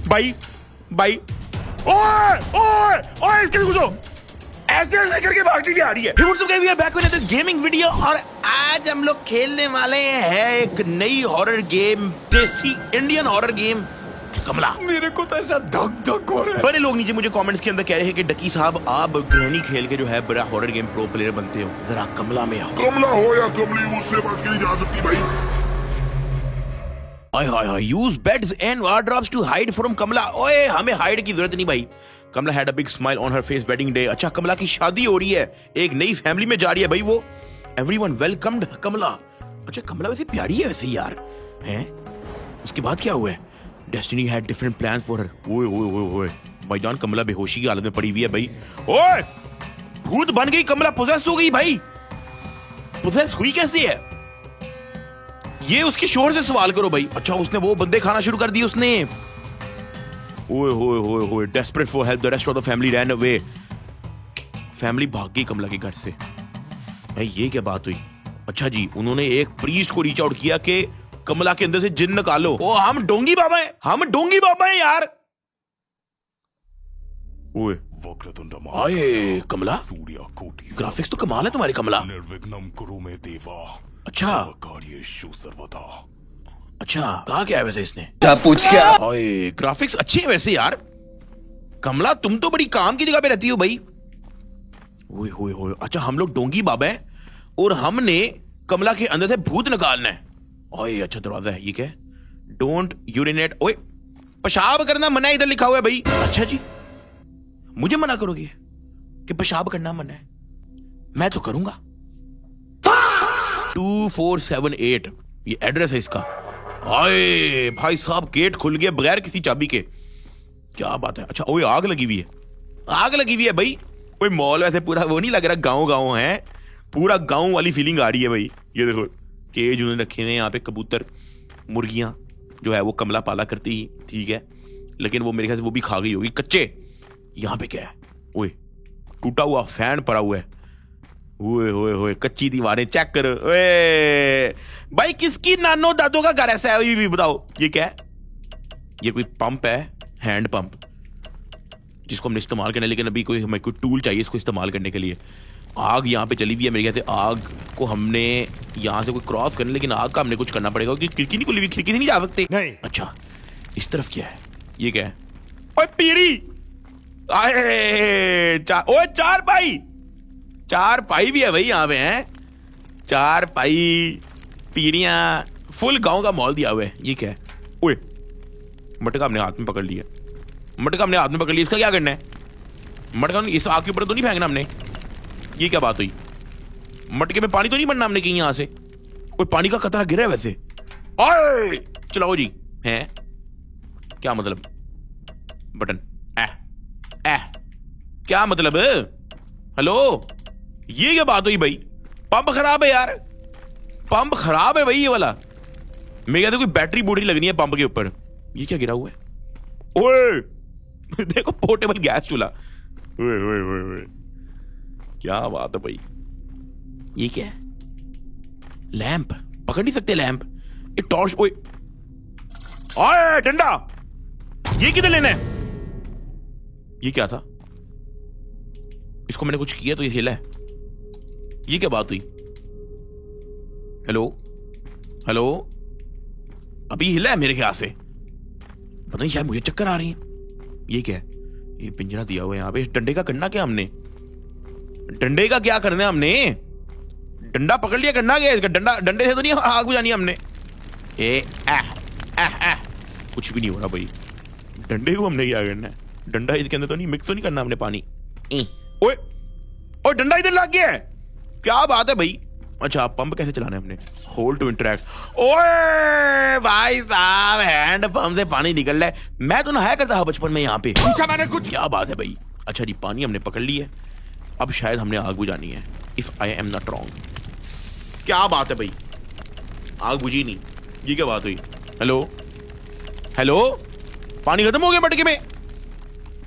भाई भाई, ओए ओए ओए, इसके घुसो, ऐसे ऐसे करके भागती भी आ रही है। Hey, what's up guys, we are back with another gaming video और आज हम लोग खेलने वाले हैं एक नई हॉरर गेम, देसी इंडियन हॉरर गेम कमला। मेरे को तो ऐसा धक धक हो रहा है। बड़े लोग नीचे मुझे कमेंट्स के अंदर कह रहे हैं कि डकी साहब आप ग्रहणी खेल के जो है बड़ा हॉरर गेम प्रो प्लेयर बनते हो, जरा कमला में आओ। कमला हो या कमली, उससे बात की नहीं जा सकती भाई। Hi hi hi, use beds and wardrobes to hide from Kamala. ओए हमें हाइड की जरूरत नहीं भाई। Kamala had a big smile on her face wedding day. अच्छा, कमला की शादी हो रही है, एक नई फैमिली में जा रही है भाई वो। एवरीवन वेलकम्ड कमला। अच्छा, कमला वैसे प्यारी है वैसे यार, हैं? उसके बाद क्या हुआ है? Destiny had different plans for her. ओए ओए ओए ओए, भाईजान कमला बेहोशी की हालत में पड़ी हुई है भाई। ओए, भूत बन गई कमला, पोजेस हो गई भाई। पोजेस हुई कैसे है? ये उसके शोहर से सवाल करो भाई। अच्छा, उसने वो बंदे खाना शुरू कर दिए उसने। ओए होए होए होए, desperate for help the rest of the family ran away. Family भाग गई कमला के घर से। भाई ये क्या बात हुई? अच्छा जी, उन्होंने एक प्रीस्ट को रीच आउट किया कि कमला के अंदर से जिन्न निकालो। ओ, हम डोंगी बाबा हैं, हम डोंगी बाबा हैं यार। ओए वक्रतुंड आए कमला, सूर्यकोटि ग्राफिक्स तो कमाल है तुम्हारी कमला। निर्विघ्नं कुरु मे देवा। अच्छा कार्येषु सर्वदा। अच्छा, कहा क्या है वैसे इसने? क्या पूछ क्या? ओए, ग्राफिक्स अच्छे हैं वैसे यार। कमला तुम तो बड़ी काम की जगह पे रहती हो भाई। ओए होए होए, अच्छा हम लोग डोंगी बाबा हैं और हमने कमला के अंदर से भूत निकालना है। ओए अच्छा, दरवाजा है, ये क्या है? Don't urinate. ओए, पेशाब करना मना है इधर लिखा हुआ है भाई। अच्छा जी, मुझे मना करोगे कि पेशाब करना मना है? मैं तो करूंगा। 2478 ये एड्रेस है इसका। आए भाई साहब, गेट खुल गया बगैर किसी चाबी के, क्या बात है। अच्छा, ओए आग लगी हुई है, आग लगी हुई है भाई। कोई मॉल वैसे पूरा वो नहीं लग रहा, गांव गांव है, पूरा गांव वाली फीलिंग आ रही है भाई। ये देखो केज उन्होंने रखे हुए यहाँ पे, कबूतर मुर्गियां जो है वो कमला पाला करती ही, ठीक है, लेकिन वो मेरे ख्याल से वो भी खा गई होगी कच्चे। यहाँ पे क्या है? ओए, टूटा हुआ फैन पड़ा हुआ है। ओए होए होए, कच्ची दीवारें चेक करो। ओए भाई, किसकी नानो दादों का घर ऐसा है भी बताओ? ये क्या है? ये कोई पंप है, हैंड पंप, जिसको हमने इस्तेमाल करना है, लेकिन अभी कोई हमें कोई टूल चाहिए इसको इस्तेमाल करने के लिए। आग यहाँ पे चली हुई है मेरे ख्याल से, आग को हमने यहाँ से कोई क्रॉस करना, लेकिन आग का हमने कुछ करना पड़ेगा क्योंकि खिड़की नहीं खुली हुई, खिड़की से नहीं जा सकते। नहीं। अच्छा, इस तरफ क्या है? ये क्या है? ओए पीड़ी, आए ओए चार पाई, चार पाई भी है भाई यहाँ पे, हैं? चार पाई, पीढ़ियां, फुल गांव का माहौल दिया हुआ है। ये क्या है? ओए, मटका हमने हाथ में पकड़ लिया, मटका हमने हाथ में पकड़ लिया, इसका क्या करना है? मटका इस आग के ऊपर तो नहीं फेंकना हमने। ये क्या बात हुई? मटके में पानी तो नहीं बनना हमने कहीं यहां से? कोई पानी का कतरा गिरा है वैसे। ओए चलाओ जी, हैं? क्या मतलब? बटन क्या मतलब? हेलो, ये क्या बात हुई भाई? पंप खराब है यार, पंप खराब है भाई ये वाला। मेरे ख्याल से कोई बैटरी बूटरी लगनी है पंप के ऊपर। ये क्या गिरा हुआ है? ओए देखो, पोर्टेबल गैस चूल्हा। ओए ओए ओए ओए, क्या बात है भाई। ये क्या है? लैंप, पकड़ नहीं सकते लैंप, ये टॉर्च। ओए ओए, डंडा, ये किधर लेना है? ये क्या था? इसको मैंने कुछ किया तो ये हिला है। ये क्या बात हुई? हेलो हेलो, अभी हिला है मेरे ख्याल से, पता नहीं, शायद मुझे चक्कर आ रही है। ये क्या है? ये पिंजरा दिया हुआ है यहाँ पे। डंडे का करना क्या हमने? डंडे का क्या करना है हमने? डंडा पकड़ लिया, करना क्या है इसका? डंडा, डंडे से तो नहीं आग बुझानी हमने। कुछ भी नहीं हो रहा भाई। डंडे को हमने क्या करना है? डंडा इसके अंदर तो नहीं मिक्स तो नहीं करना हमने पानी। ओए ओए, डंडा इधर लग गया है, क्या बात है भाई। अच्छा, पंप कैसे चलाना है हमने? Hold to interact. ओए भाई साहब, हैंड पंप से पानी निकल रहा है। मैं तो नहाया करता था बचपन में यहाँ पे। पूछा मैंने कुछ? क्या बात है भाई। अच्छा जी, पानी हमने पकड़ ली है, अब शायद हमने आग बुझानी है, if I am not wrong. क्या बात है भाई, आग बुझी नहीं, ये क्या बात हुई? हेलो हेलो, पानी खत्म हो गया मटके में।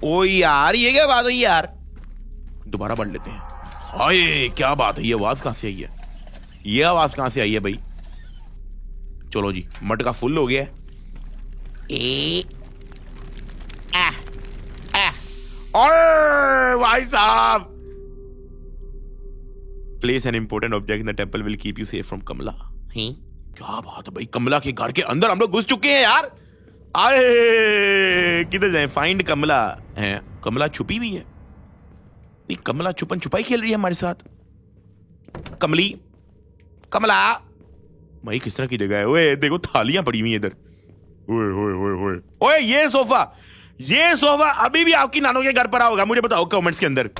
ओ यार, ये क्या बात हुई यार? दोबारा बढ़ लेते हैं। हाय, क्या बात है, ये आवाज कहां से आई है? ये आवाज कहां से आई है भाई? चलो जी, मटका फुल हो गया है। ए आ, आ, और भाई साहब, place an important object in the temple will keep you safe from Kamala. क्या बात है भाई, कमला के घर के अंदर हम लोग घुस चुके हैं यार। आए, किधर जाए? फाइंड कमला है। कमला छुपी भी है। नहीं, कमला छुपन छुपाई खेल रही है हमारे साथ। कमली, कमला भाई किस तरह की जगह है? ओए देखो थालियां पड़ी हुई है इधर। ओए ओए ओए ओए ओए, ये सोफा अभी भी आपकी नानों के घर पर होगा, मुझे बताओ कमेंट्स के अंदर।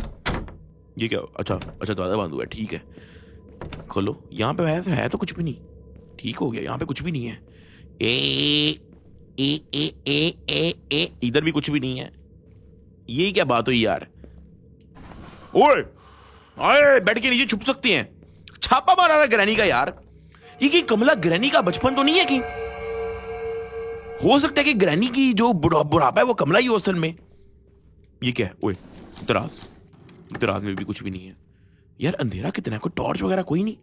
ये क्या? अच्छा दरवाजा बंद हुआ है, ठीक है। खोलो, यहाँ पे है तो कुछ भी नहीं। ठीक हो गया, यहाँ पे कुछ भी नहीं है। ए इधर भी कुछ भी नहीं है। ये क्या बात हुई यार? ओए आए, बेड के नीचे छुप सकते हैं। छापा मारा हुआ ग्रैनी का यार। ये कि कमला ग्रैनी का बचपन तो नहीं है कि? हो सकता है कि ग्रैनी की जो बुढ़ापा है वो कमला ही हो असल में। ये क्या है? ओए दराज में भी कुछ भी नहीं है यार। अंधेरा कितना है? कोई टॉर्च वगैरह कोई नहीं?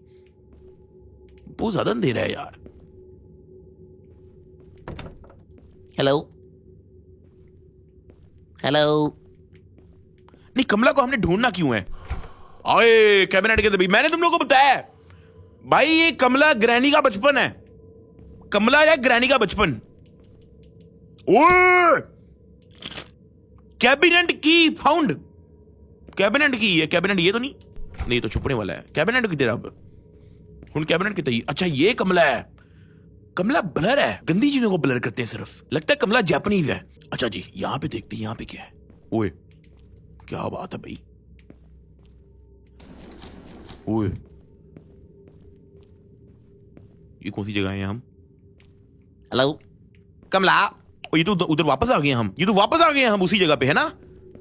बहुत ज्यादा अंधेरा है यार। हेलो नहीं, कमला को हमने ढूंढना क्यों है? आए कैबिनेट के दबी, मैंने तुम लोगों को बताया भाई, ये कमला ग्रैनी का बचपन है। कमला या ग्रैनी का बचपन। ओए, कैबिनेट की फाउंड। कैबिनेट की है। कैबिनेट ये तो नहीं तो छुपने वाला है। कैबिनेट किधर अब? हुन कैबिनेट कितना? अच्छा ये कमला है। कमला ब्लर है, गंदी चीजों को ब्लर करते हैं सिर्फ। लगता है कमला जापानीज है। अच्छा जी, यहां पे देखते हैं, यहां पे क्या है? ओए क्या बात है भाई? ओए ये कौन सी जगह है? हम हेलो कमला। ये तो उधर वापस आ गए हम। हम उसी जगह पे है ना?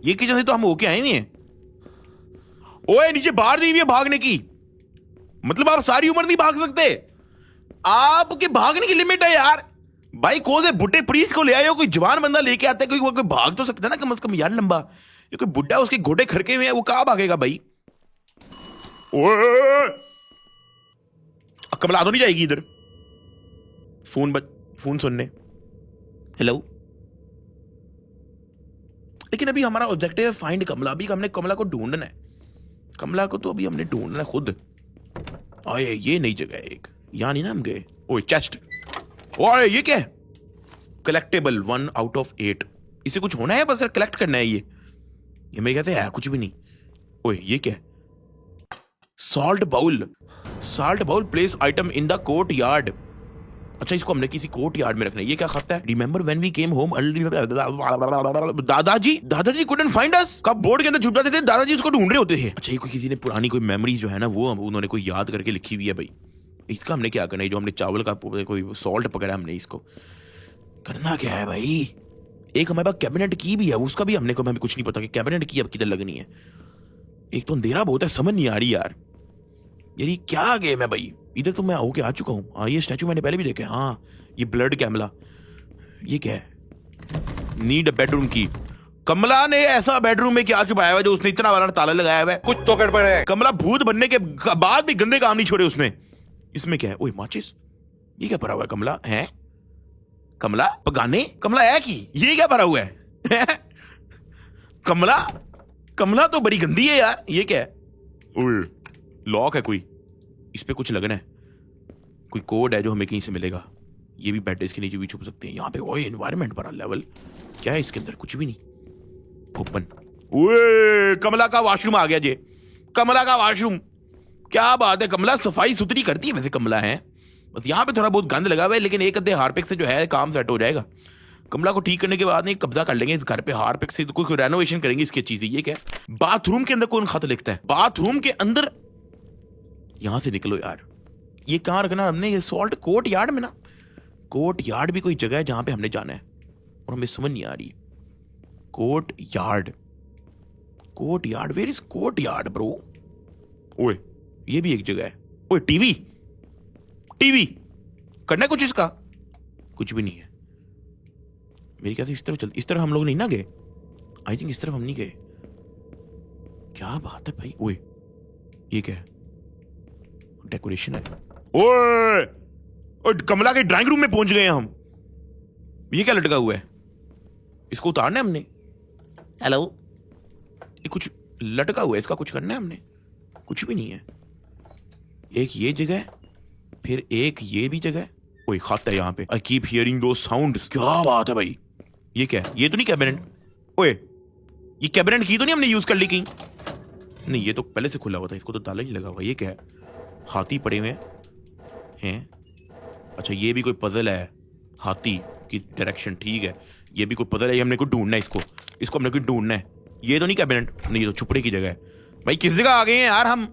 ये किचन से तो हम होके आए हुए हैं। ओए नीचे बाहर दी हुई है भागने की। मतलब आप सारी उम्र नहीं भाग सकते। आपके भागने की लिमिट है यार। भाई कौन से बुड्ढे प्रीस को ले आए हो? कोई जवान बंदा लेके आता है, कोई भाग तो सकता है ना कम से कम यार लंबा। ये कोई बुड्ढा, उसके घोड़े खरके हुए हैं, वो कहां भागेगा भाई? ओए कमला तो नहीं जाएगी इधर। फोन सुनने। हेलो। लेकिन अभी हमारा ऑब्जेक्टिव है फाइंड कमला। अभी हमने कमला को ढूंढना है। कमला को तो अभी हमने ढूंढना है खुद। आए ये नई जगह है एक, यहां नहीं ना हम गए। ओए चेस्ट। ओए ये क्या है? Collectable 1 out of 8। इसे कुछ होना है, बस कलेक्ट करना है। ये मेरे ख्याल से है कुछ भी नहीं। ओए ये क्या है? Salt bowl place item in the courtyard. अच्छा इसको हमने किसी कोर्ट यार्ड में रखना है। ये क्या खाता है? Remember when we came home early. दादाजी couldn't find us। कब बोर्ड के अंदर छुप जाते थे, दादाजी उसको ढूंढ रहे होते थे। अच्छा ये कोई किसी ने पुरानी कोई मेमोरीज जो है ना, वो उन्होंने कोई याद करके लिखी हुई है भाई। इसका हमने क्या करना है? जो हमने चावल का कोई सॉल्ट पकड़ा, हमने इसको करना क्या है भाई? एक हमारे पास कैबिनेट की भी है, उसका भी हमें कुछ नहीं पता कि कैबिनेट की अब किधर लगनी है। एक तो अंधेरा बहुत है, समझ नहीं आ रही यार। ये क्या गेम है भाई? इधर तो मैं होके आ चुका हूँ। हाँ ये स्टैचू मैंने पहले भी देखे। हाँ ये ब्लड कैमला। ये क्या है? नीड अ बेडरूम की। कमला ने ऐसा बेडरूम में क्या छुपाया हुआ जो उसने इतना बड़ा ताला लगाया हुआ है? कुछ तो गड़बड़ है। कमला भूत बनने के बाद भी गंदे काम नहीं छोड़े उसने। इसमें क्या है? ओए माचिस। ये क्या भरा हुआ है? कमला है? कमला पगाने? कमला है की? ये क्या भरा हुआ है? कमला तो बड़ी गंदी है यार। ये क्या है? ओए लॉक है कोई, इस पे कुछ लगना है। कोई कोड है जो हमें कहीं से मिलेगा। ये भी बेड इसके नीचे भी छुप सकते हैं। यहाँ पे ओए एनवायरनमेंट बड़ा लेवल। क्या है इसके अंदर? कुछ भी नहीं। ओपन। ओए कमला का वॉशरूम आ गया जी। कमला का वॉशरूम। क्या बात है, कमला सफाई सुथरी करती है वैसे कमला है। बस यहाँ पे थोड़ा बहुत गंद लगा हुआ है, लेकिन एक अद्धे हार्पिक से जो है काम सेट हो जाएगा। कमला को ठीक करने के बाद नहीं कब्जा कर लेंगे इस घर पे हार्पिक से। तो कोई रेनोवेशन करेंगे इसकी चीजें। ये क्या? बाथरूम के अंदर कौन खत लिखता है? बाथरूम के अंदर। यहां से निकलो यार। ये कहां रखना हमने? ये सॉल्ट कोर्ट यार्ड में ना। कोर्ट यार्ड भी कोई जगह है जहां पे हमने जाना है और हमें समझ नहीं आ रही। Courtyard where is courtyard bro? ओए ये भी एक जगह है। ओए टीवी करना है कुछ इसका? कुछ भी नहीं है मेरी ख्याल से। इस तरफ हम लोग नहीं ना गए। आई थिंक इस तरफ हम नहीं गए। क्या बात है भाई? ओए ये क्या है? डेकोरेशन है। ओए और कमला के ड्राइंग रूम में पहुंच गए हैं हम। ये क्या लटका हुआ है? इसको उतारना है हमने। हेलो, ये कुछ लटका हुआ है, इसका कुछ करना है हमने? कुछ भी नहीं है। एक ये जगह है, फिर एक ये भी जगह है। कोई खाता है यहाँ पे। आई कीप हियरिंग दो साउंड्स। क्या बात है भाई? ये क्या है? ये तो नहीं कैबिनेट? ओए, ये कैबिनेट की तो नहीं हमने यूज कर ली कहीं? नहीं, ये तो पहले से खुला हुआ था, इसको तो ताला ही लगा हुआ। ये क्या है? हाथी पड़े हुए हैं। अच्छा, ये भी कोई पजल है। हाथी की डायरेक्शन ठीक है। ये भी कोई पजल है। ये हमने को ढूंढना है, इसको हमने को ढूंढना है। ये तो नहीं कैबिनेट? नहीं, ये तो छुपड़े की जगह है। भाई किस जगह आ गए हैं यार हम?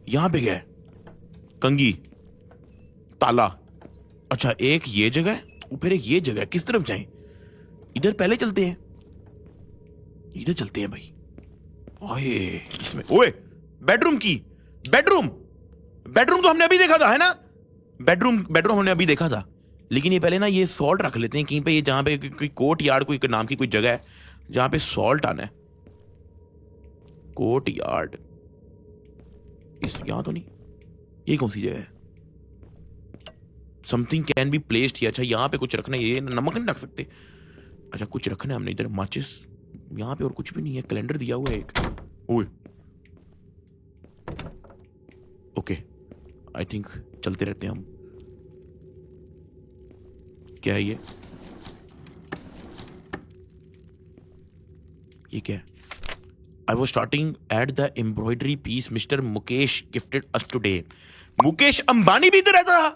यहां पे गए कंगी, ताला। अच्छा, एक ये जगह है, फिर एक ये जगह है। किस तरफ जाएं? इधर पहले चलते हैं, इधर चलते हैं भाई। ओए, इसमें ओए बेडरूम की, बेडरूम तो हमने अभी देखा था, है ना? बेडरूम हमने अभी देखा था। लेकिन ये पहले ना ये सॉल्ट रख लेते हैं कहीं पे, ये जहां पे कोई कोर्ट यार्ड कोई नाम की कोई जगह है जहां पे सॉल्ट आना है। कोर्ट यार्ड, इस यहां तो नहीं। ये कौन सी जगह है? Something can be placed. अच्छा, यहां पे कुछ रखना है। ये नमक नहीं रख सकते। अच्छा, कुछ रखना है हमने इधर। माचिस यहां पे, और कुछ भी नहीं है। कैलेंडर दिया हुआ है एक। ओए, ओके, आई थिंक चलते रहते हैं हम। क्या है ये? क्या है? I was starting at the embroidery piece Mr. Mukesh gifted us today. Mukesh Ambani भी इधर रहता था?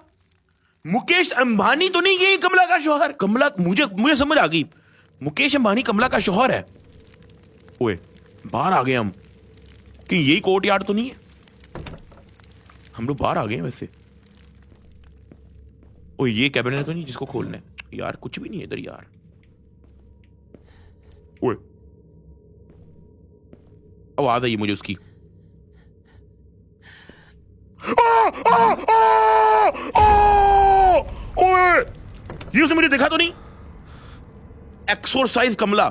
मुकेश अंबानी तो नहीं ये कमला का शौहर? कमला, मुझे समझ आ गई। मुकेश अंबानी कमला का शौहर है। ओए, बाहर आ गए हम। कि यही कोर्ट यार्ड तो नहीं है? हम लोग बाहर आ गए हैं वैसे। ओए, ये कैबिनेट तो नहीं जिसको खोलना है? यार कुछ भी नहीं है इधर यार। ओए, आवाज आई मुझे उसकी। ओए, ये उसने मुझे देखा तो नहीं? एक्सरसाइज कमला।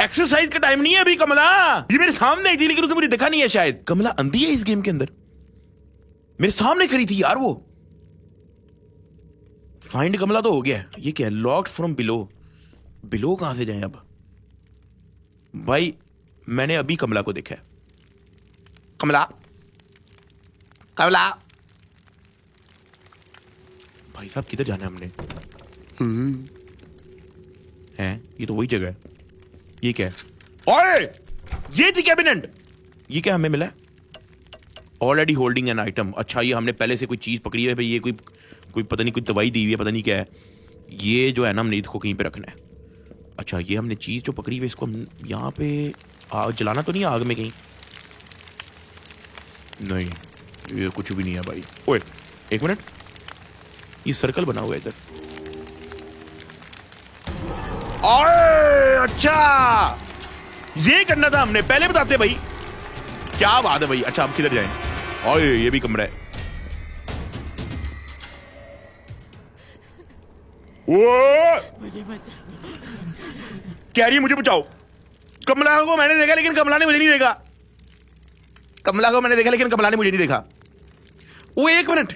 एक्सरसाइज का टाइम नहीं है अभी कमला। ये मेरे सामने आई थी लेकिन उसने मुझे देखा नहीं है शायद। कमला अंधी है इस गेम के अंदर? मेरे सामने खड़ी थी यार वो। फाइंड कमला तो हो गया। ये क्या है? Locked from below. बिलो कहां से जाए अब? भाई मैंने अभी कमला को देखा है। कमला, कमला। भाई साहब किधर जाना है हमने? हैं? ये तो वही जगह है। ये क्या है? ओए, ये थी कैबिनेट। ये क्या हमें मिला है? Already holding an item. अच्छा, ये हमने पहले से कोई चीज पकड़ी है भाई। ये कोई पता नहीं, कोई दवाई दी हुई है, पता नहीं क्या है। ये जो है ना, हमने इसको कहीं पे रखना है। अच्छा, ये हमने चीज जो पकड़ी हुई इसको हम यहाँ पे आग जलाना तो नहीं? आग में कहीं नहीं, ये कुछ भी नहीं है भाई। ओए, एक मिनट, ये सर्कल बना हुआ है इधर। ओए, अच्छा ये करना था हमने, पहले बताते भाई। क्या बात है भाई। अच्छा, अब किधर जाएं? ओए, ये भी कमरा है। मुझे बचाओ। कह रही है मुझे बचाओ। कमला को मैंने देखा लेकिन कमला ने मुझे नहीं देखा। कमला को मैंने देखा लेकिन कमला ने मुझे नहीं देखा। वो एक मिनट,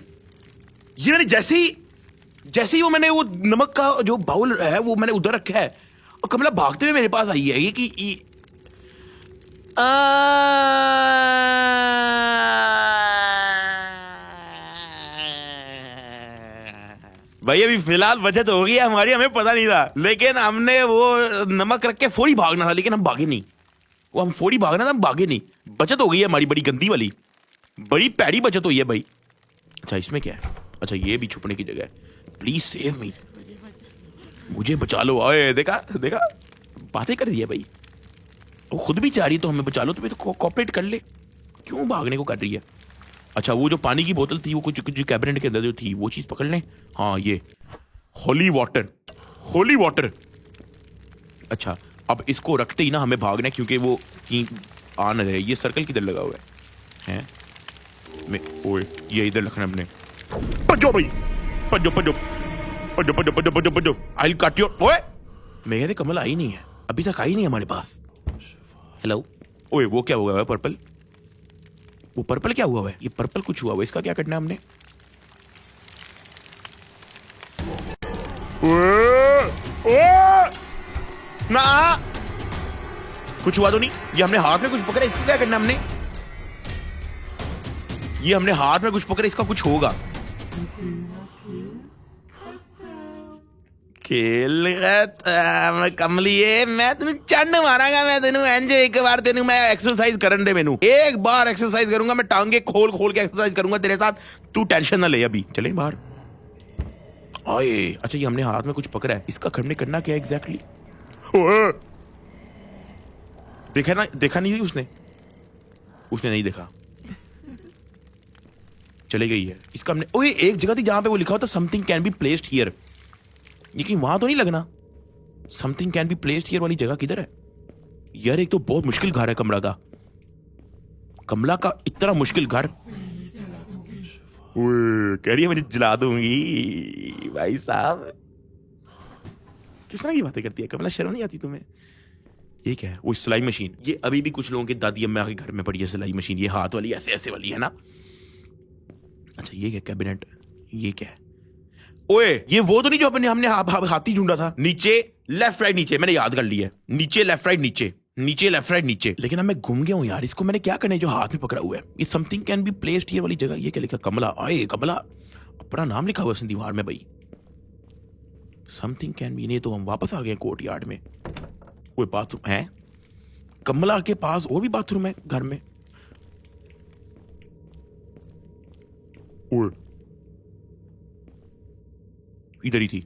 ये मैंने जैसे ही वो मैंने वो नमक का जो बाउल है वो मैंने उधर रखा है और कमला भागते हुए मेरे पास आई है। ये कि भाई अभी फिलहाल बचत हो गई है हमारी, हमें पता नहीं था। लेकिन हमने वो नमक रख के फौरी भागना था लेकिन हम भागे नहीं। वो हम फौरी भागना था, हम भागे नहीं। बचत हो गई है हमारी बड़ी गंदी वाली, बड़ी पैड़ी बचत हुई है भाई। अच्छा, इसमें क्या है? अच्छा, ये भी छुपने की जगह है। प्लीज सेव मी, मुझे बचा लो। ओए, देखा देखा, बातें कर दी है भाई। वो खुद भी चाह रही है तो हमें बचा लो। तो कोऑपरेट कर ले, क्यों भागने को कर रही है? अच्छा, वो जो पानी की बोतल थी वो कुछ कैबिनेट के अंदर जो थी वो चीज पकड़ लें। हाँ, ये होली वाटर, होली वाटर। अच्छा, अब इसको रखते ही ना हमें भागना है क्योंकि वो आ न रहे। ये सर्कल किधर लगा हुआ है? ओए, ये इधर रखना है हमने। पजो भाई, पजो पजो पजो पजो पजो पजो पजो। I cut your. ओए, मैं कहते कमल आई नहीं है, अभी तक आई नहीं हमारे पास। हेलो। ओए, वो क्या हुआ है? पर्पल, वो पर्पल क्या हुआ है? ये पर्पल कुछ हुआ हुआ, इसका क्या करना है हमने? ना कुछ हुआ तो नहीं? ये हमने हाथ में कुछ पकड़ा, इसका क्या करना हमने? ये हमने हाथ में कुछ पकड़ा, इसका कुछ होगा। खेल कमलिए, मैं तेन चंड मारांगा, मैं तेन इंज एक बार तेन मैं एक्सरसाइज करन दे, मेनू एक बार एक्सरसाइज करूंगा, मैं टांगे खोल खोल के एक्सरसाइज करूंगा तेरे साथ, तू टेंशन ना ले। अभी चले बाहर। आए, अच्छा ये हमने हाथ में कुछ पकड़ा है, इसका हमने करना क्या एग्जैक्टली? देखा ना, देखा नहीं उसने नहीं देखा, चले गई है। इसका हमने, ओए एक जगह थी जहां पे वो लिखा होता something can be placed here, लेकिन वहां तो नहीं लगना। Something can be placed here वाली जगह किधर है यार? एक तो बहुत मुश्किल घर है कमला का, कमला का इतना मुश्किल घर। कह रही है मुझे जला दूंगी। भाई साहब किस तरह की बातें करती है कमला, शर्म नहीं आती तुम्हें? ये क्या है? वो सिलाई मशीन, ये अभी भी कुछ लोगों की दादी अम्मा के घर में पड़ी है सिलाई मशीन, ये हाथ वाली ऐसे ऐसे वाली है ना। अच्छा ये क्या कैबिनेट, ये क्या है? ओए ये वो तो नहीं जो अपने हमने हाथी ढूंढा था? नीचे लेफ्ट राइट नीचे, मैंने याद कर लिया, नीचे लेफ्ट राइट नीचे, नीचे लेफ्ट राइट नीचे। लेकिन अब मैं घूम गया हूं यार, इसको मैंने क्या करना है जो हाथ में पकड़ा हुआ है? ये something can be placed here वाली जगह, ये क्या लिखा? कमला। आए कमला, अपना नाम लिखा हुआ है दीवार में भाई। समथिंग कैन बी, नहीं तो हम वापस आ गए कोर्ट यार्ड में। कोई बाथरूम है कमला के पास, और भी बाथरूम है घर में। ओए इधर ही थी।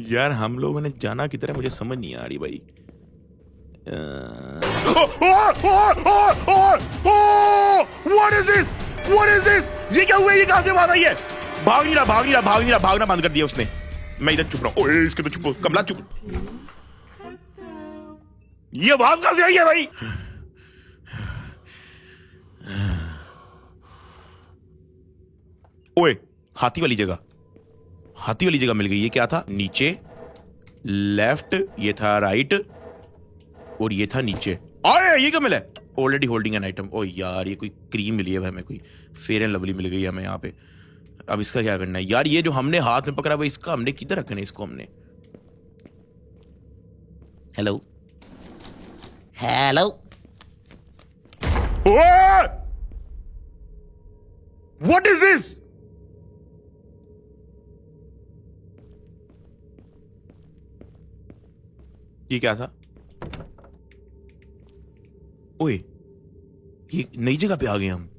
यार हम लोगों ने जाना किधर है मुझे समझ नहीं आ रही भाई। What is this? What is this? ये क्या हुआ? ये कहां से बात आई है? भाग नहीं रहा, भागना बंद कर दिया उसने। मैं इधर चुप रहा हूं। ओए इसके तो चुप, कमला चुप। ये आवाज कहां से आई है भाई? ओए हाथी वाली जगह मिल गई। ये क्या था? नीचे लेफ्ट, ये था राइट, और ये था नीचे। आए ये क्या मिला? Already holding an item. ओ यार ये कोई क्रीम मिली है हमें, कोई फेयर एंड लवली मिल गई है हमें यहाँ पे। अब इसका क्या करना है यार? ये जो हमने हाथ में पकड़ा हुआ इसका हमने किधर रखना है? इसको हमने, हेलो व्हाट इज दिस? ये क्या था? ओए ये नई जगह पे आ गए हम।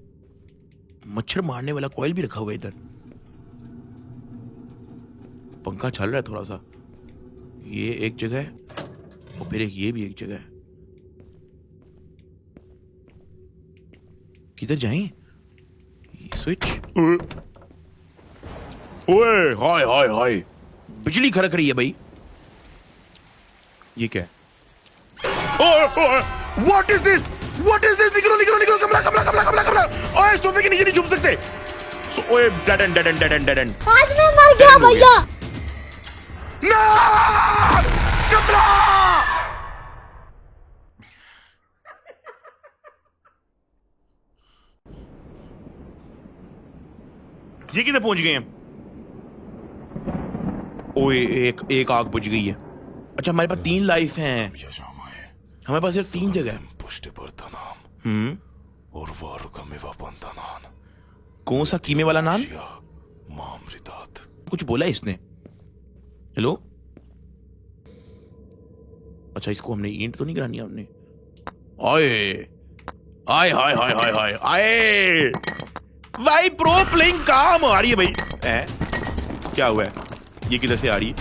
मच्छर मारने वाला कॉइल भी रखा हुआ है इधर, पंखा चल रहा है थोड़ा सा। ये एक जगह है और फिर ये भी एक जगह है। किधर जाएं? स्विच। ओए हाय हाय हाय, बिजली खड़क रही है भाई। ये क्या है? What is this? निकलो कमला। ओए सोफे के नीचे नहीं छुप सकते। ओए डेड एंड। आज मैं मर गया भैया। ना कमला, ये किधर पहुंच गए हैं? ओए एक आग बुझ गई है। अच्छा हमारे पास 3 लाइफ हैं, हमारे पास सिर्फ 3 जगह है। और वारुकमेवा बंधनान। कौन सा कीमे वाला नान? मामृतात। कुछ बोला इसने? हेलो, अच्छा इसको हमने ईंट तो नहीं करानी हमने। आए भाई प्रो प्लेइंग काम आ रही है भाई। क्या हुआ है? ये किधर से आ रही है?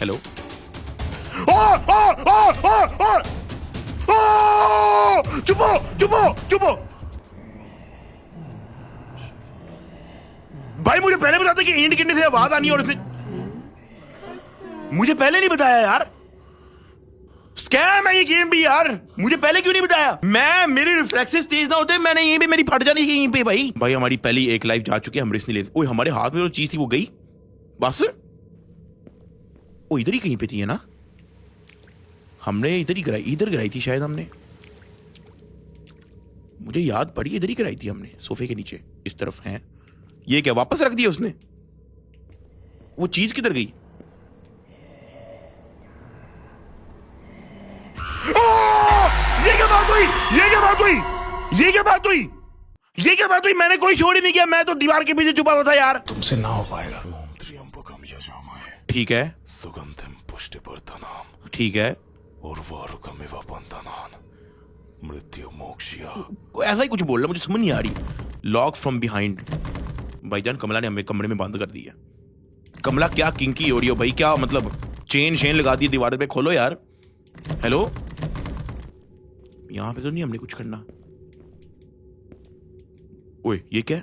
हेलो, चुपो भाई। मुझे पहले बताते कि ईंट गिरने से आवाज आनी है, और इसने मुझे पहले नहीं बताया यार। स्कैम है ये गेम भी यार, मुझे पहले क्यों नहीं बताया? मेरे रिफ्लेक्सेस तेज ना होते, मैंने यहीं पे मेरी फट जानी थी यहीं पे भाई हमारी पहली एक लाइफ जा चुकी है, हम रिस्क नहीं लेते। ओए हमारे हाथ में जो चीज थी वो गई बस। वो इधर ही कहीं पे थी है ना? हमने इधर गिराई थी शायद हमने। मुझे याद पड़ी, इधर ही कराई थी हमने, सोफे के नीचे इस तरफ है। ये क्या वापस रख दिया उसने? वो चीज किधर गई? ये क्या बात हुई? ये क्या बात हुई? ये क्या बात हुई? ये क्या बात हुई? मैंने कोई शोर ही नहीं किया, मैं तो दीवार के पीछे छुपा हुआ था यार। तुमसे ना हो पाएगा। ओम त्र्यंबकम यजामहे ठीक है, सुगंधिम पुष्टिवर्धनम ठीक है, उर्वारुकमिव बन्धनान् मृत्यु मोक्षया। कोई ऐसा ही कुछ बोल रहा, मुझे समझ नहीं आ रही। Lock from behind. भाईजान कमला ने हमें कमरे में बंद कर दिया। कमला क्या किंकी हो रही हो भाई? क्या मतलब चेन शेन लगा दी दीवार पे? खोलो यार। हेलो, यहां पे तो नहीं हमने कुछ करना। ओए ये क्या?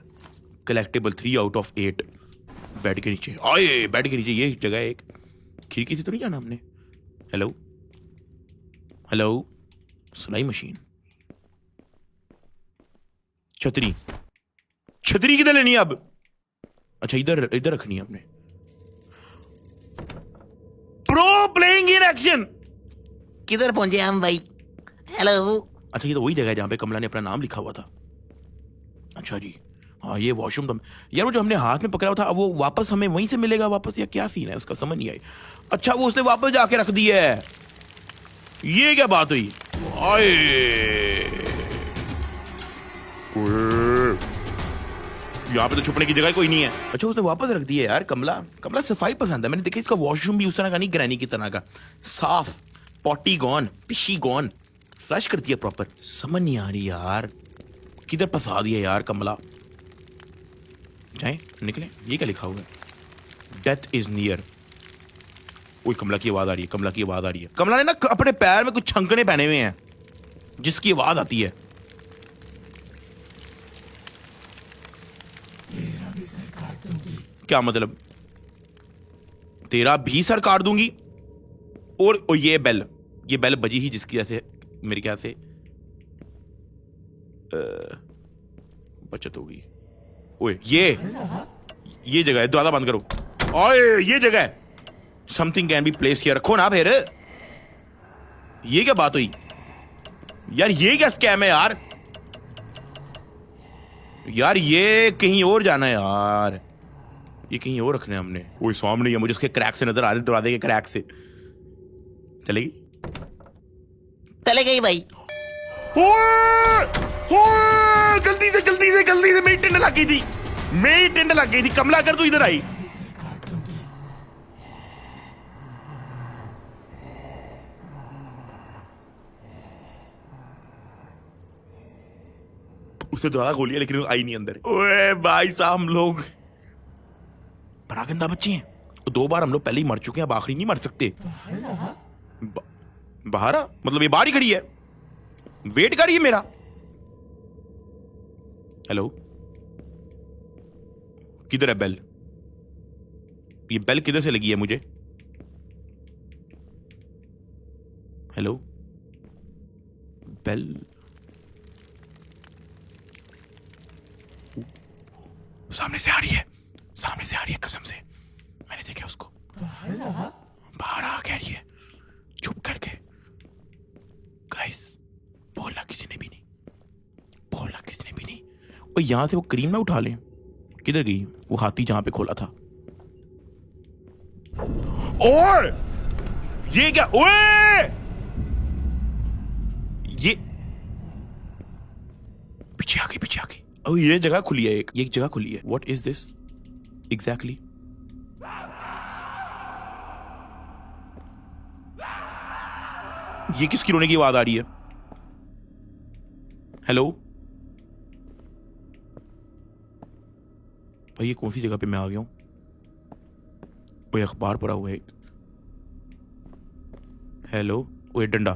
Collectable 3 out of 8। बेड के नीचे, आए बेड के नीचे ये जगह है एक। खिड़की से तो नहीं जाना हमने। हेलो हेलो, सुनाई मशीन। छतरी, छतरी किधर लेनी है अब? अच्छा इधर इधर रखनी है हमने। Pro playing in action. किधर पहुंचे हम भाई? हेलो। अच्छा ये तो वही जगह है जहां पे कमला ने अपना नाम लिखा हुआ था। अच्छा जी, हाँ ये वॉशरूम तो यार वो जो हमने हाथ में पकड़ा हुआ था, अब वो वापस हमें वहीं से मिलेगा वापस, या क्या सीन है उसका? समझ नहीं आई। अच्छा वो उसने वापस जाके रख दिया है। ये क्या बात हुई? आए यहाँ पे तो छुपने की जगह कोई नहीं है। अच्छा उसने वापस रख दिया यार। कमला, कमला सफाई पसंद है। मैंने देखा इसका वॉशरूम भी उस तरह का नहीं, ग्रैनी की तरह का साफ, पॉटी गॉन, पिशी गॉन, फ्लश करती है प्रॉपर। समझ नहीं आ रही यार, किधर फंसा दिया यार कमला। जाए निकले। ये क्या लिखा हुआ है? Death is near. ओए कमला की आवाज आ रही है, कमला की आवाज आ रही है। कमला ने ना अपने पैर में कुछ छंकने पहने हुए हैं जिसकी आवाज आती है। क्या मतलब? तेरा भी सर काट दूंगी? और ये बेल बजी ही जिसकी वजह से मेरे ख्याल से बचत होगी। ओए ये जगह है, दरवाजा बंद करो। ओए ये जगह है, something can be place here. रखो ना फिर। ये क्या बात हुई यार? ये क्या स्कैम है यार? यार ये कहीं और जाना है यार, ये कहीं और रखने हमने। कोई सामने ही है, मुझे उसके क्रैक से नजर आ रहे, दरवाजे के क्रैक से। चलेगी? चले गई भाई। जल्दी से जल्दी से जल्दी से, मेरी टेंड लग गई थी, मेरी टेंड लग गई थी। कमला अगर तू इधर आई। उसने दरवाजा खोल लिया लेकिन वो आई नहीं अंदर। ओए भाई साहब, हम लोग बड़ा गंदा बच्चे हैं। 2 बार हम लोग पहले ही मर चुके हैं, अब आखिरी नहीं मर सकते। बाहर आ? मतलब ये बाहर ही खड़ी है, वेट कर रही है मेरा। हेलो, किधर है बेल? ये बेल किधर से लगी है मुझे? हेलो बेल, सामने से आ रही है, सामने से आ रही है, कसम से मैंने देखा उसको। बाहर आ कह रही है चुप करके। गाइस बोलना किसी ने भी नहीं, बोलना किसी ने भी नहीं। और यहां से वो क्रीम ना उठा ले। किधर गई वो हाथी जहां पे खोला था? और ये क्या? ओए ये पीछे आ गई, पीछे आ गई। ओ ये जगह खुली है, एक जगह खुली है। What is this exactly? ये किसकी रोने की आवाज आ रही है? हेलो भाई, ये कौन सी जगह पे मैं आ गया हूं? कोई अखबार पड़ा हुआ है एक। हेलो, वो डंडा,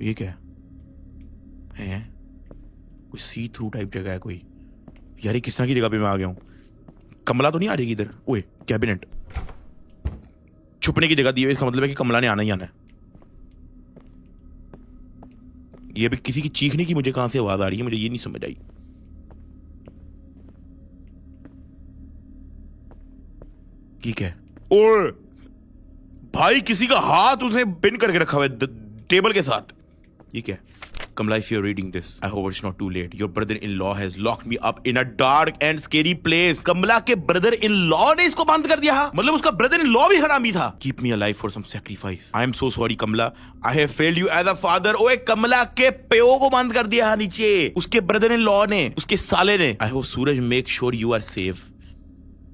ये क्या है? कोई सी थ्रू टाइप जगह है कोई। यार ये किस तरह की जगह पे मैं आ गया हूं? कमला तो नहीं आ जाएगी इधर? ओए कैबिनेट, छुपने की जगह दी है, इसका मतलब है कि कमला ने आना ही आना है। ये भी किसी की चीखने की मुझे कहां से आवाज आ रही है, मुझे ये नहीं समझ आई। ठीक है। ओए भाई, किसी का हाथ उसने पिन करके रखा हुआ है टेबल के साथ। ये क्या है? Kamala, if you're reading this, I hope it's not too late. Your brother-in-law has locked me up in a dark and scary place. कमला के brother-in-law ने इसको बंद कर दिया। मतलब उसका brother-in-law भी हरामी था। Keep me alive for some sacrifice. I am so sorry, Kamala. I have failed you as a father. ओए कमला के प्यो को बंद कर दिया नीचे। उसके brother-in-law ने, उसके साले ने। I hope Suraj make sure you are safe.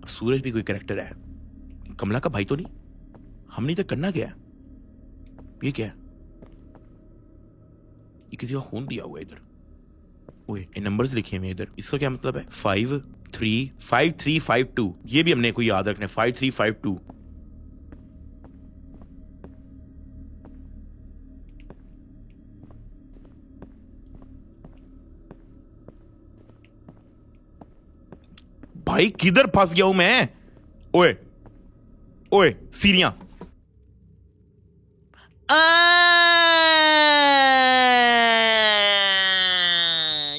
सूरज भी कोई कैरेक्टर है। कमला का भाई तो नहीं? हमने इधर करना क्या है? ये क्या है? ये किसी का खून दिया हुआ है इधर। ओए ये नंबर्स लिखे हुए इधर, इसका क्या मतलब है? 535352। ये भी हमने कोई याद रखना है। 5352। भाई किधर फंस गया हूं मैं? ओए ओए सीढ़ियां।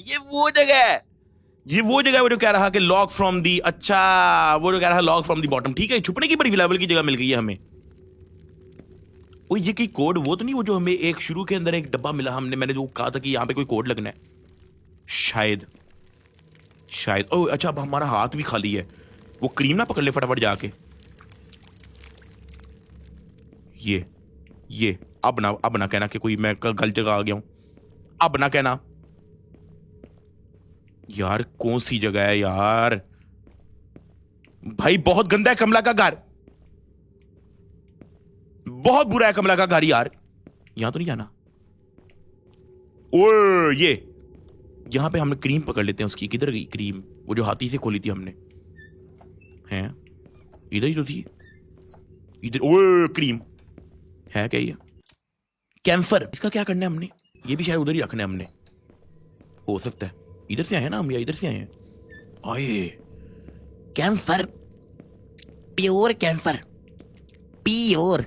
ये वो जगह है वो जो कह रहा कि लॉक फ्रॉम दी, अच्छा वो जो कह रहा लॉक फ्रॉम दी बॉटम। ठीक है, छुपने की बड़ी लेवल की जगह मिल गई है हमें। वो ये की कोड वो तो नहीं, वो जो हमें एक शुरू के अंदर एक डब्बा मिला, मैंने जो कहा था कि यहां पे कोई कोड लगना है शायद। ओ अच्छा, अब हमारा हाथ भी खाली है। वो क्रीम ना पकड़ ले फटाफट जाके। ये अब ना कहना कि कोई मैं गलत जगह आ गया हूं। अब ना कहना यार, कौन सी जगह है यार? भाई बहुत गंदा है कमला का घर, बहुत बुरा है कमला का घर यार। यहां तो नहीं जाना। ओए ये यहां पे हमने क्रीम पकड़ लेते हैं उसकी। किधर गई क्रीम? वो जो हाथी से खोली थी हमने, हैं इधर ही तो थी। इधर ओए क्रीम है क्या? ये कैंसर, इसका क्या करना है हमने? ये भी शायद उधर ही रखना है हमने, हो सकता है। इधर से आए ना हम, या इधर से आए हैं? आए कैंसर, प्योर कैंसर, प्योर।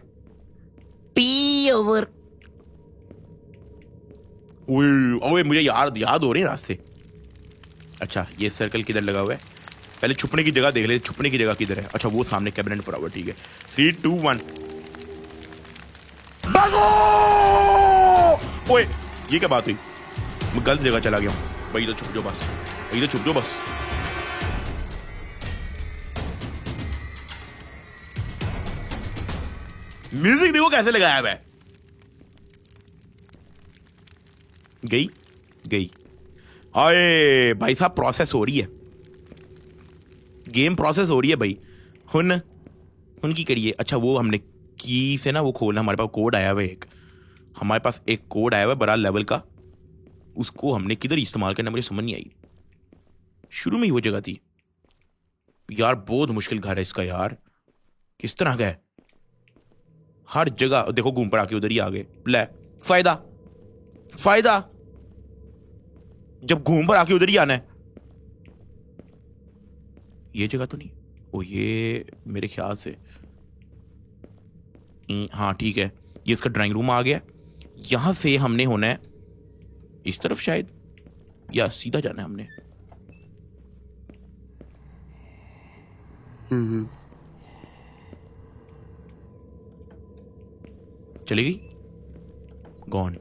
ओए मुझे याद हो रहे हैं रास्ते। अच्छा ये सर्कल किधर लगा हुआ है? पहले छुपने की जगह देख ले, छुपने की जगह किधर है? अच्छा वो सामने कैबिनेट पड़ा हुआ। ठीक है, 3 2 1 भागो। ओए ये क्या बात हुई? मैं गलत जगह चला गया हूं भाई। तो छुप जाओ बस, तो छुप जाओ बस। म्यूजिक देखो कैसे लगाया हुआ है। गई आए भाई साहब, प्रोसेस हो रही है, गेम प्रोसेस हो रही है भाई। हुन की करिए। अच्छा वो हमने की से ना वो खोलना, हमारे पास कोड आया हुआ है एक, हमारे पास एक कोड आया हुआ है बड़ा लेवल का। उसको हमने किधर इस्तेमाल करना मुझे समझ नहीं आई। शुरू में ही वो जगह थी यार। बहुत मुश्किल घर है इसका यार, किस तरह का है? हर जगह देखो घूम पर आके उधर ही आ गए। ले फायदा जब घूम पर आके उधर ही आना है। ये जगह तो नहीं? ओ ये मेरे ख्याल से हाँ ठीक है, ये इसका ड्राइंग रूम आ गया। यहां से हमने होना है इस तरफ शायद, या सीधा जाना है हमने? चली गई, गॉन।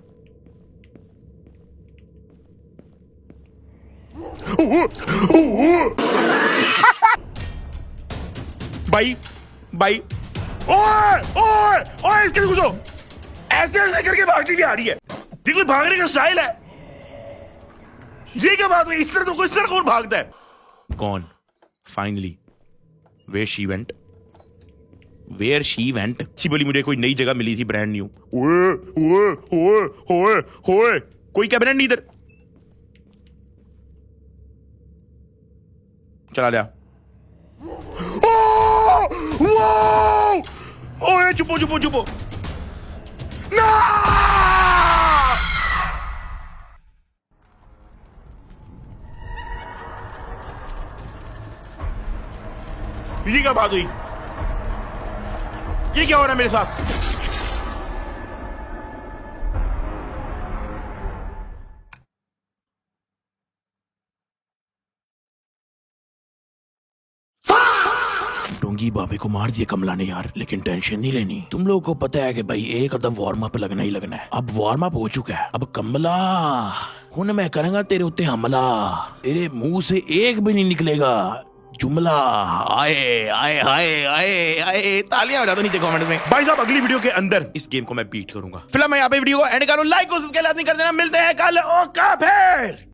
भाई ओए इसके घुसो। ऐसे करके भागती भी आ रही है। ये कोई भागने का स्टाइल है? ये क्या बात हुई? इस तरह कौन भागता है? Gone finally. Where she went. अच्छी बोली, मुझे कोई नई जगह मिली थी ब्रांड न्यू। ओए कोई कैबिनेट नहीं इधर। चला लिया। ओए चुपो ना। ये क्या बात हुई? ये क्या हो रहा है मेरे साथ? ढोंगी बाबे को मार दिया कमला ने यार, लेकिन टेंशन नहीं लेनी। तुम लोगों को पता है कि भाई एक अदब वार्म अप लगना ही लगना है। अब वार्म अप हो चुका है। अब कमला हुन मैं करूंगा तेरे उत्ते हमला, तेरे मुंह से एक भी नहीं निकलेगा जुमला। आए आए आए आए आए, तालियां बजा दो नीचे कमेंट में। भाई साहब अगली वीडियो के अंदर इस गेम को मैं बीट करूंगा। फिलहाल मैं यहाँ पे वीडियो को एंड करूँ। लाइक को सबके लाजमी कर देना। मिलते हैं कल। ओका फिर।